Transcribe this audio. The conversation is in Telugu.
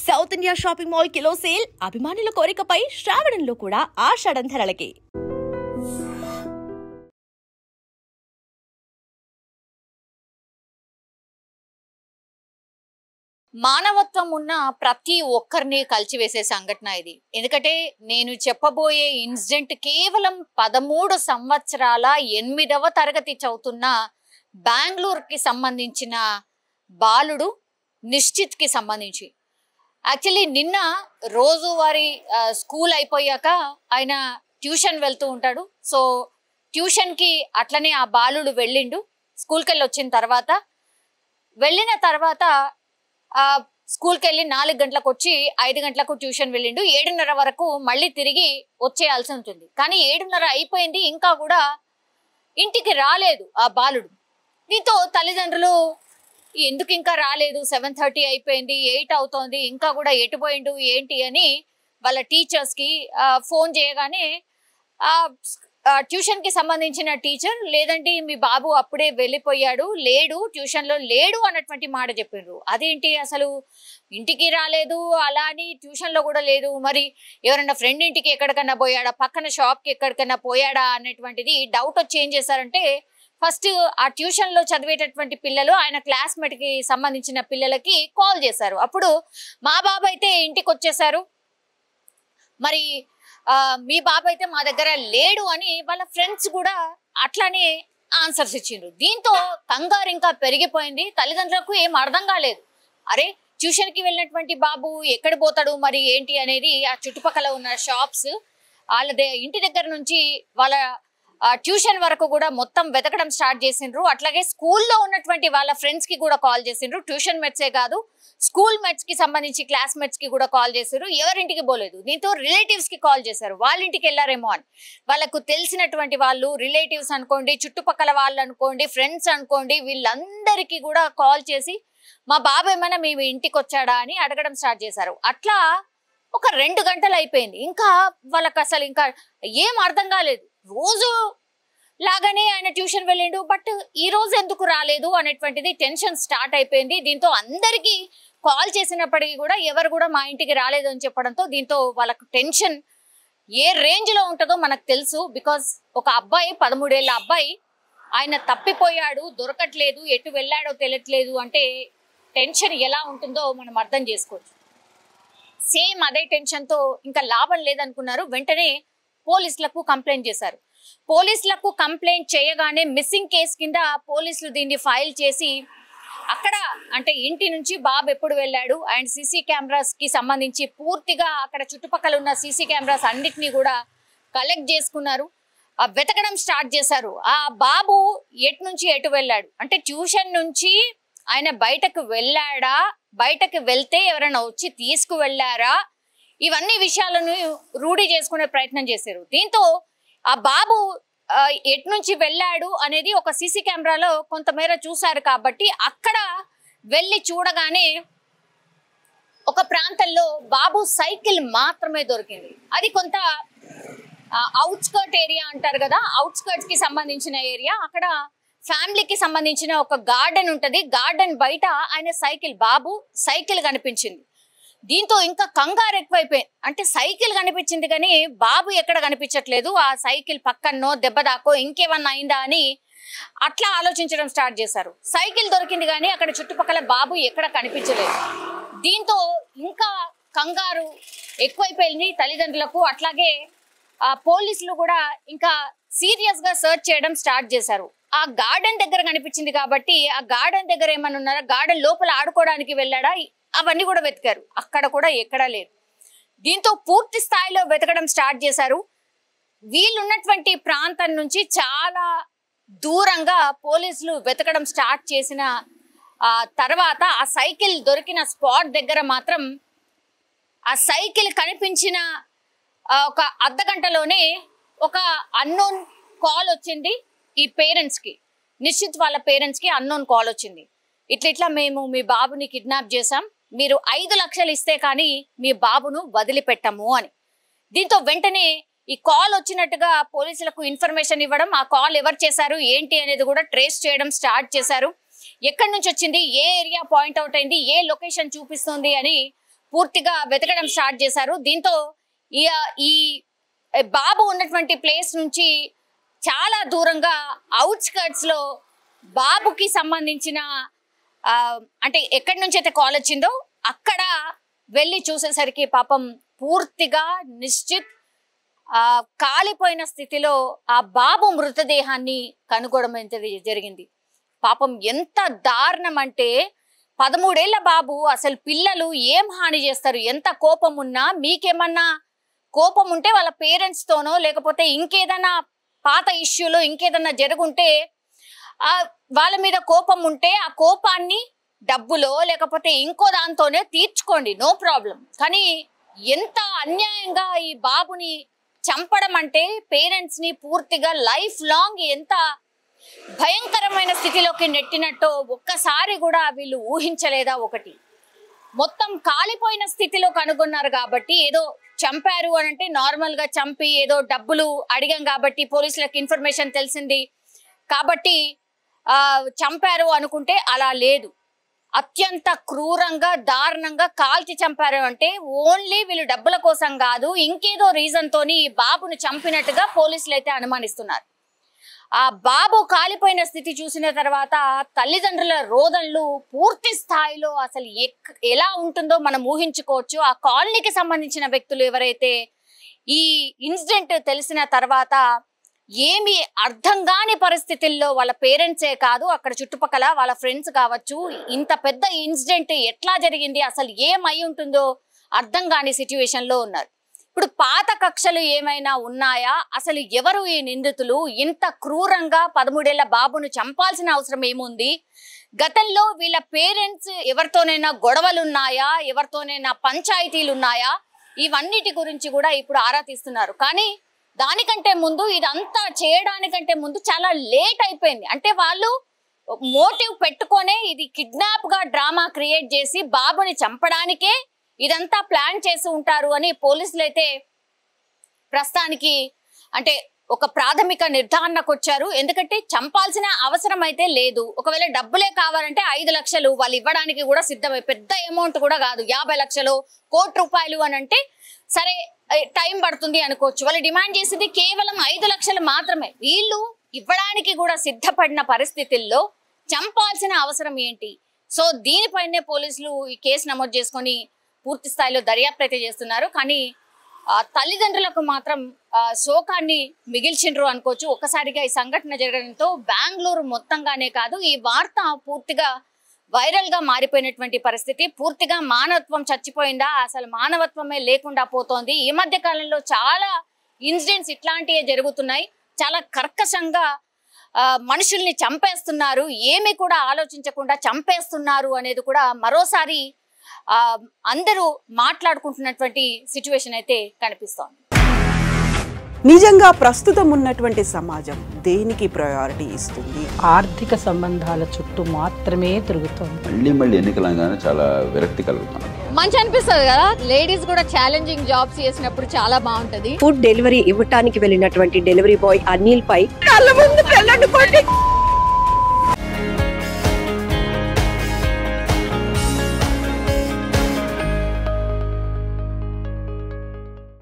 South India shopping mall kilo sale అభిమానుల కోరికపై శ్రావణంలో కూడా ఆషాఢం ధరలకి. మానవత్వం ఉన్న ప్రతి ఒక్కరిని కలిచివేసే సంఘటన ఇది. ఎందుకంటే నేను చెప్పబోయే ఇన్సిడెంట్ కేవలం 13 సంవత్సరాల 8వ తరగతి చదువుతున్న బెంగళూరుకి సంబంధించిన బాలుడు నిశ్చిత్కి సంబంధించి. యాక్చువల్లీ నిన్న రోజువారీ స్కూల్ అయిపోయాక ఆయన ట్యూషన్ వెళ్తూ ఉంటాడు. సో ట్యూషన్కి అట్లనే ఆ బాలుడు వెళ్ళిండు. స్కూల్కి వెళ్ళి వచ్చిన తర్వాత వెళ్ళిన తర్వాత స్కూల్కి వెళ్ళి 4 గంటలకు వచ్చి 5 గంటలకు ట్యూషన్ వెళ్ళిండు. 7:30 వరకు మళ్ళీ తిరిగి వచ్చేయాల్సి ఉంటుంది. కానీ 7:30 అయిపోయింది, ఇంకా కూడా ఇంటికి రాలేదు ఆ బాలుడు. దీంతో తల్లిదండ్రులు ఎందుకు ఇంకా రాలేదు, 7:30 అయిపోయింది, 8 అవుతోంది, ఇంకా కూడా ఎటు పోయిండు ఏంటి అని వాళ్ళ టీచర్స్కి ఫోన్ చేయగానే ట్యూషన్కి సంబంధించిన టీచర్ లేదండి మీ బాబు అప్పుడే వెళ్ళిపోయాడు, లేడు, ట్యూషన్లో లేడు అన్నటువంటి మాట చెప్పిండ్రు. అదేంటి అసలు ఇంటికి రాలేదు, అలా అని ట్యూషన్లో కూడా లేదు, మరి ఎవరన్నా ఫ్రెండ్ ఇంటికి ఎక్కడికన్నా పోయాడా, పక్కన షాప్కి ఎక్కడికన్నా పోయాడా అనేటువంటిది డౌట్ వచ్చి ఏం చేశారంటే ఫస్ట్ ఆ ట్యూషన్లో చదివేటటువంటి పిల్లలు ఆయన క్లాస్మేట్కి సంబంధించిన పిల్లలకి కాల్ చేశారు. అప్పుడు మా బాబు అయితే ఇంటికి వచ్చేసారు, మరి మీ బాబు అయితే మా దగ్గర లేడు అని వాళ్ళ ఫ్రెండ్స్ కూడా అట్లానే ఆన్సర్స్ ఇచ్చిండ్రు. దీంతో కంగారు ఇంకా పెరిగిపోయింది. తల్లిదండ్రులకు ఏం అర్థం కాలేదు. అరే ట్యూషన్కి వెళ్ళినటువంటి బాబు ఎక్కడ పోతాడు మరి ఏంటి అనేది ఆ చుట్టుపక్కల ఉన్న షాప్స్ వాళ్ళ ఇంటి దగ్గర నుంచి వాళ్ళ ట్యూషన్ వరకు కూడా మొత్తం వెతకడం స్టార్ట్ చేసిండ్రు. అట్లాగే స్కూల్లో ఉన్నటువంటి వాళ్ళ ఫ్రెండ్స్ కి కూడా కాల్ చేసిండ్రు. ట్యూషన్ మేట్సే కాదు, స్కూల్ మేట్స్ కి సంబంధించి క్లాస్మేట్స్ కి కూడా కాల్ చేశారు. ఎవరింటికి పోలేదు. దీంతో రిలేటివ్స్ కి కాల్ చేశారు, వాళ్ళ ఇంటికి వెళ్ళారేమో అని. వాళ్ళకు తెలిసినటువంటి వాళ్ళు, రిలేటివ్స్ అనుకోండి, చుట్టుపక్కల వాళ్ళు అనుకోండి, ఫ్రెండ్స్ అనుకోండి, వీళ్ళందరికీ కూడా కాల్ చేసి మా బాబు ఏమైనా మీ ఇంటికి వచ్చాడా అని అడగడం స్టార్ట్ చేశారు. అట్లా ఒక 2 గంటలు అయిపోయింది. ఇంకా వాళ్ళకి అసలు ఇంకా ఏం అర్థం కాలేదు. రోజు లాగానే ఆయన ట్యూషన్ వెళ్ళిండు, బట్ ఈ రోజు ఎందుకు రాలేదు అనేటువంటిది టెన్షన్ స్టార్ట్ అయిపోయింది. దీంతో అందరికీ కాల్ చేసినప్పటికీ కూడా ఎవరు కూడా మా ఇంటికి రాలేదు అని చెప్పడంతో దీంతో వాళ్ళకు టెన్షన్ ఏ రేంజ్ లో ఉంటుందో మనకు తెలుసు. బికాస్ ఒక అబ్బాయి, 13 ఏళ్ళ అబ్బాయి, ఆయన తప్పిపోయాడు, దొరకట్లేదు, ఎటు వెళ్ళాడో తెలియట్లేదు అంటే టెన్షన్ ఎలా ఉంటుందో మనం అర్థం చేసుకోవచ్చు. సేమ్ అదే టెన్షన్తో ఇంకా లాభం లేదనుకున్నారు. వెంటనే పోలీసులకు కంప్లైంట్ చేశారు. పోలీసులకు కంప్లైంట్ చేయగానే మిస్సింగ్ కేసు కింద పోలీసులు దీన్ని ఫైల్ చేసి అక్కడ అంటే ఇంటి నుంచి బాబు ఎప్పుడు వెళ్ళాడు అండ్ సీసీ కెమెరాస్ కి సంబంధించి పూర్తిగా అక్కడ చుట్టుపక్కల ఉన్న సీసీ కెమెరాస్ అన్నిటినీ కూడా కలెక్ట్ చేసుకున్నారు. వెతకడం స్టార్ట్ చేశారు. ఆ బాబు ఎటు నుంచి ఎటు వెళ్ళాడు అంటే ట్యూషన్ నుంచి ఆయన బయటకు వెళ్ళాడా, బయటకు వెళ్తే ఎవరైనా వచ్చి తీసుకువెళ్ళారా, ఇవన్నీ విషయాలను రూఢి చేసుకునే ప్రయత్నం చేశారు. దీంతో ఆ బాబు ఎటు నుంచి వెళ్ళాడు అనేది ఒక సీసీ కెమెరాలో కొంతమేర చూశారు. కాబట్టి అక్కడ వెళ్ళి చూడగానే ఒక ప్రాంతంలో బాబు సైకిల్ మాత్రమే దొరికింది. అది కొంత అవుట్స్కర్ట్ ఏరియా అంటారు కదా, అవుట్స్కర్ట్స్ కి సంబంధించిన ఏరియా. అక్కడ ఫ్యామిలీకి సంబంధించిన ఒక గార్డెన్ ఉంటది. గార్డెన్ బయట ఆయన బాబు సైకిల్ కనిపించింది. దీంతో ఇంకా కంగారు ఎక్కువైపోయింది. అంటే సైకిల్ కనిపించింది కానీ బాబు ఎక్కడ కనిపించట్లేదు, ఆ సైకిల్ పక్కన్నో దెబ్బ దాకో ఇంకేమన్నా అయిందా అని అట్లా ఆలోచించడం స్టార్ట్ చేశారు. సైకిల్ దొరికింది కానీ అక్కడ చుట్టుపక్కల బాబు ఎక్కడ కనిపించలేదు. దీంతో ఇంకా కంగారు ఎక్కువైపోయింది తల్లిదండ్రులకు. అట్లాగే పోలీసులు కూడా ఇంకా సీరియస్ గా సర్చ్ చేయడం స్టార్ట్ చేశారు. ఆ గార్డెన్ దగ్గర కనిపించింది కాబట్టి ఆ గార్డెన్ దగ్గర ఏమన్నా ఉన్నారా, గార్డెన్ లోపల ఆడుకోవడానికి వెళ్ళాడా, అవన్నీ కూడా వెతికారు. అక్కడ కూడా ఎక్కడా లేదు. దీంతో పూర్తి స్థాయిలో వెతకడం స్టార్ట్ చేశారు. వీళ్ళున్నటువంటి ప్రాంతం నుంచి చాలా దూరంగా పోలీసులు వెతకడం స్టార్ట్ చేసిన తర్వాత ఆ సైకిల్ దొరికిన స్పాట్ దగ్గర మాత్రం ఆ సైకిల్ కనిపించిన ఒక అర్ధగంటలోనే ఒక అన్నోన్ కాల్ వచ్చింది. ఈ పేరెంట్స్కి, నిశ్చిత్ వాళ్ళ పేరెంట్స్కి అన్నోన్ కాల్ వచ్చింది. ఇట్లా మేము మీ బాబుని కిడ్నాప్ చేశాం, మీరు 5 లక్షలు ఇస్తే కానీ మీ బాబును వదిలిపెట్టము అని. దీంతో వెంటనే ఈ కాల్ వచ్చినట్టుగా పోలీసులకు ఇన్ఫర్మేషన్ ఇవ్వడం, ఆ కాల్ ఎవరు చేశారు ఏంటి అనేది కూడా ట్రేస్ చేయడం స్టార్ట్ చేశారు. ఎక్కడి నుంచి వచ్చింది, ఏ ఏరియా పాయింట్ అవుట్ అయింది, ఏ లొకేషన్ చూపిస్తుంది అని పూర్తిగా వెతకడం స్టార్ట్ చేశారు. దీంతో ఈ బాబు ఉన్నటువంటి ప్లేస్ నుంచి చాలా దూరంగా అవుట్స్కర్ట్స్ లో బాబుకి సంబంధించిన అంటే ఎక్కడి నుంచి అయితే కాల్ వచ్చిందో అక్కడ వెళ్ళి చూసేసరికి పాపం పూర్తిగా నిశ్చిత్ కాలిపోయిన స్థితిలో ఆ బాబు మృతదేహాన్ని కనుగొనడం జరిగింది. పాపం ఎంత దారుణం అంటే 13 ఏళ్ల బాబు. అసలు పిల్లలు ఏం హాని చేస్తారు? ఎంత కోపం ఉన్నా, మీకేమన్నా కోపం ఉంటే వాళ్ళ పేరెంట్స్ తోనో లేకపోతే ఇంకేదైనా పాత ఇష్యూలో ఇంకేదన్నా జరుగుంటే వాళ్ళ మీద కోపం ఉంటే ఆ కోపాన్ని డబ్బులో లేకపోతే ఇంకో దాంతోనే తీర్చుకోండి, నో ప్రాబ్లం. కానీ ఎంత అన్యాయంగా ఈ బాబుని చంపడం అంటే పేరెంట్స్ ని పూర్తిగా లైఫ్ లాంగ్ ఎంత భయంకరమైన స్థితిలోకి నెట్టినట్టు ఒక్కసారి కూడా వీళ్ళు ఊహించలేదా? ఒకటి మొత్తం కాలిపోయిన స్థితిలో కనుగొన్నారు కాబట్టి ఏదో చంపారు అని అంటే నార్మల్ గా చంపి ఏదో డబ్బులు అడిగాం కాబట్టి పోలీసులకు ఇన్ఫర్మేషన్ తెలిసింది కాబట్టి చంపారు అనుకుంటే అలా లేదు. అత్యంత క్రూరంగా దారుణంగా కాల్చి చంపారు అంటే ఓన్లీ వీళ్ళు డబ్బుల కోసం కాదు, ఇంకేదో రీజన్ తోని ఈ బాబును చంపినట్టుగా పోలీసులు అయితే అనుమానిస్తున్నారు. ఆ బాబు కాలిపోయిన స్థితి చూసిన తర్వాత తల్లిదండ్రుల రోదనలు పూర్తి స్థాయిలో అసలు ఎలా ఉంటుందో మనం ఊహించుకోవచ్చు. ఆ కాలనీకి సంబంధించిన వ్యక్తులు ఎవరైతే ఈ ఇన్సిడెంట్ తెలిసిన తర్వాత ఏమి అర్థం కాని పరిస్థితుల్లో వాళ్ళ పేరెంట్సే కాదు అక్కడ చుట్టుపక్కల వాళ్ళ ఫ్రెండ్స్ కావచ్చు, ఇంత పెద్ద ఇన్సిడెంట్ ఎట్లా జరిగింది, అసలు ఏమై ఉంటుందో అర్థం కాని సిచ్యువేషన్ లో ఉన్నారు. ఇప్పుడు పాత కక్షలు ఏమైనా ఉన్నాయా? అసలు ఎవరు ఈ నిందితులు? ఇంత క్రూరంగా 13 ఏళ్ల బాబును చంపాల్సిన అవసరం ఏముంది? గతంలో వీళ్ళ పేరెంట్స్ ఎవరితోనైనా గొడవలు ఉన్నాయా? ఎవరితోనైనా పంచాయతీలు ఉన్నాయా? ఇవన్నిటి గురించి కూడా ఇప్పుడు ఆరా తీస్తున్నారు. కానీ దానికంటే ముందు ఇదంతా చేయడానికంటే ముందు చాలా లేట్ అయిపోయింది. అంటే వాళ్ళు మోటివ్ పెట్టుకొనే ఇది కిడ్నాప్ గా డ్రామా క్రియేట్ చేసి బాబుని చంపడానికే ఇదంతా ప్లాన్ చేసి ఉంటారు అని పోలీసులు అయితే ప్రస్తుతానికి అంటే ఒక ప్రాథమిక నిర్ధారణకు వచ్చారు. ఎందుకంటే చంపాల్సిన అవసరం అయితే లేదు. ఒకవేళ డబ్బులే కావాలంటే 5 లక్షలు వాళ్ళు ఇవ్వడానికి కూడా సిద్ధమై, పెద్ద అమౌంట్ కూడా కాదు, 50 లక్షలు, ₹1,00,00,000 అని అంటే సరే టైం పడుతుంది అనుకోవచ్చు. వాళ్ళు డిమాండ్ చేసింది కేవలం 5 లక్షలు మాత్రమే. వీళ్ళు ఇవ్వడానికి కూడా సిద్ధపడిన పరిస్థితుల్లో చంపాల్సిన అవసరం ఏంటి? సో దీనిపైనే పోలీసులు ఈ కేసు నమోదు చేసుకొని పూర్తి స్థాయిలో దర్యాప్తు అయితే చేస్తున్నారు. కానీ తల్లిదండ్రులకు మాత్రం శోకాన్ని మిగిల్చిండ్రు అనుకోవచ్చు. ఒక్కసారిగా ఈ సంఘటన జరగడంతో బెంగళూరు మొత్తంగానే కాదు ఈ వార్త పూర్తిగా వైరల్ గా మారిపోయినటువంటి పరిస్థితి. పూర్తిగా మానవత్వం చచ్చిపోయిందా, అసలు మానవత్వమే లేకుండా పోతోంది. ఈ మధ్య కాలంలో చాలా ఇన్సిడెంట్స్ ఇట్లాంటివే జరుగుతున్నాయి. చాలా కర్కశంగా మనుషుల్ని చంపేస్తున్నారు, ఏమి కూడా ఆలోచించకుండా చంపేస్తున్నారు అనేది కూడా మరోసారి అందరూ మాట్లాడుకుంటున్నటువంటి సిచ్యువేషన్ అయితే కనిపిస్తోంది. నిజంగా ప్రస్తుతం ఉన్నటువంటి సమాజం దేనికి ప్రయారిటీ ఇస్తుంది? ఆర్థిక సంబంధాల చుట్టూ మాత్రమే తిరుగుతోంది. మళ్ళీ ఎన్నికలంగానే చాలా విరక్తి కలుగుతున్నాం. మంచి అనిపిస్తుంది కదా, లేడీస్ కూడా ఛాలెంజింగ్ జాబ్స్ చేసినప్పుడు చాలా బాగుంటది. ఫుడ్ డెలివరీ ఇవ్వటానికి వెళ్ళినటువంటి డెలివరీ బాయ్ అనిల్ పై కళ్ళ ముందు